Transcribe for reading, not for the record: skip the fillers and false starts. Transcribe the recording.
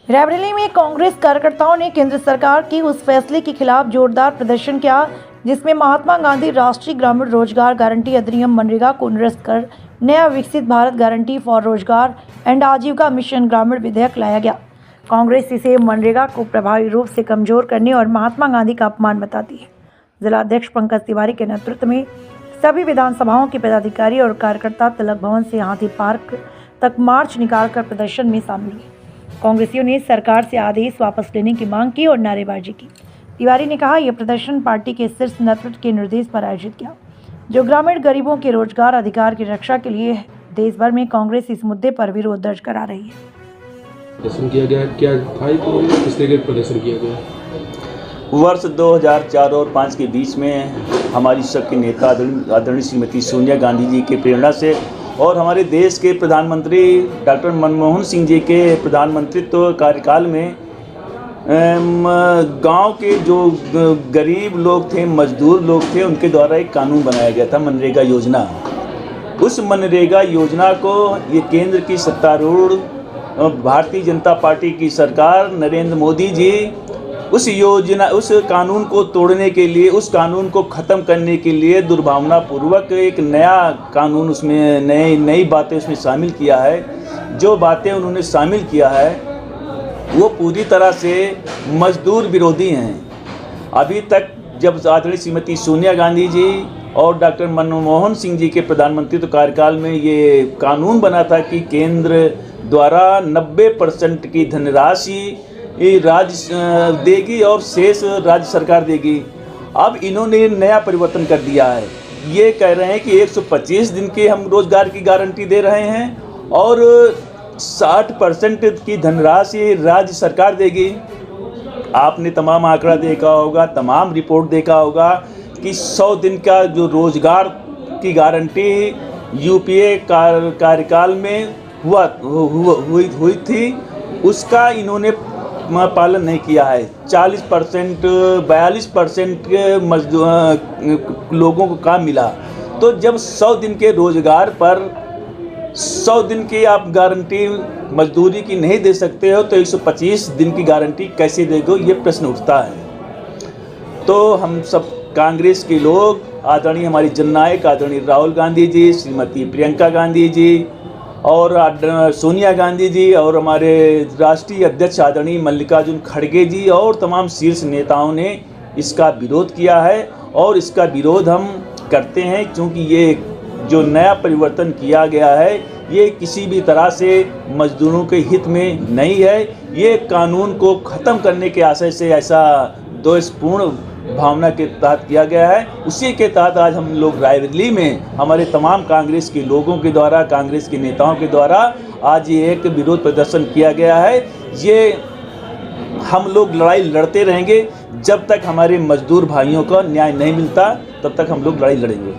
रायबरेली में कांग्रेस कार्यकर्ताओं ने केंद्र सरकार की उस फैसले के खिलाफ जोरदार प्रदर्शन किया जिसमें महात्मा गांधी राष्ट्रीय ग्रामीण रोजगार गारंटी अधिनियम मनरेगा को निरस्त कर नया विकसित भारत गारंटी फॉर रोजगार एंड आजीविका मिशन ग्रामीण विधेयक लाया गया। कांग्रेस इसे मनरेगा को प्रभावी रूप से कमजोर करने और महात्मा गांधी का अपमान बताती है। जिलाध्यक्ष पंकज तिवारी के नेतृत्व में सभी विधानसभाओं के पदाधिकारी और कार्यकर्ता तिलक भवन से हाथी पार्क तक मार्च निकालकर प्रदर्शन में शामिल हुए। कांग्रेसियों ने सरकार से आदेश वापस लेने की मांग की और नारेबाजी की। तिवारी ने कहा, यह प्रदर्शन पार्टी के शीर्ष नेतृत्व के निर्देश पर आयोजित किया जो ग्रामीण गरीबों के रोजगार अधिकार की रक्षा के लिए है। देश भर में कांग्रेस इस मुद्दे पर विरोध दर्ज करा रही है। प्रदर्शन किया गया, क्या था किस तरह प्रदर्शन किया गया? वर्ष 2004 और 2005 के बीच में हमारी सबके नेता आदरणीय श्रीमती सोनिया गांधी जी के प्रेरणा से और हमारे देश के प्रधानमंत्री डॉक्टर मनमोहन सिंह जी के प्रधानमंत्रित्व कार्यकाल में गांव के जो गरीब लोग थे, मजदूर लोग थे, उनके द्वारा एक कानून बनाया गया था, मनरेगा योजना। उस मनरेगा योजना को ये केंद्र की सत्तारूढ़ भारतीय जनता पार्टी की सरकार नरेंद्र मोदी जी उस कानून को तोड़ने के लिए, उस कानून को ख़त्म करने के लिए दुर्भावनापूर्वक एक नया कानून, उसमें नई बातें उसमें शामिल किया है। जो बातें उन्होंने शामिल किया है वो पूरी तरह से मजदूर विरोधी हैं। अभी तक जब आदरणीय श्रीमती सोनिया गांधी जी और डॉक्टर मनमोहन सिंह जी के प्रधानमंत्रित्व कार्यकाल में ये कानून बना था कि केंद्र द्वारा 90% की धनराशि राज्य देगी और शेष राज्य सरकार देगी। अब इन्होंने नया परिवर्तन कर दिया है। ये कह रहे हैं कि 125 दिन के हम रोजगार की गारंटी दे रहे हैं और 60% की धनराशि राज्य सरकार देगी। आपने तमाम आंकड़ा देखा होगा, तमाम रिपोर्ट देखा होगा कि 100 दिन का जो रोजगार की गारंटी यूपीए कार्यकाल में हुई थी, उसका इन्होंने पालन नहीं किया है। 40% 42% मजदूर लोगों को काम मिला। तो जब 100 दिन के रोजगार पर 100 दिन की आप गारंटी मजदूरी की नहीं दे सकते हो तो 125 दिन की गारंटी कैसे देगो, ये प्रश्न उठता है। तो हम सब कांग्रेस के लोग, आदरणीय हमारी जननायक आदरणीय राहुल गांधी जी, श्रीमती प्रियंका गांधी जी और सोनिया गांधी जी और हमारे राष्ट्रीय अध्यक्ष आदरणीय मल्लिकार्जुन खड़गे जी और तमाम शीर्ष नेताओं ने इसका विरोध किया है और इसका विरोध हम करते हैं क्योंकि ये जो नया परिवर्तन किया गया है ये किसी भी तरह से मजदूरों के हित में नहीं है। ये कानून को ख़त्म करने के आशय से ऐसा दोषपूर्ण भावना के तहत किया गया है। उसी के तहत आज हम लोग रायबरेली में हमारे तमाम कांग्रेस के लोगों के द्वारा, कांग्रेस के नेताओं के द्वारा आज ये एक विरोध प्रदर्शन किया गया है। ये हम लोग लड़ाई लड़ते रहेंगे जब तक हमारे मजदूर भाइयों का न्याय नहीं मिलता, तब तक हम लोग लड़ाई लड़ेंगे।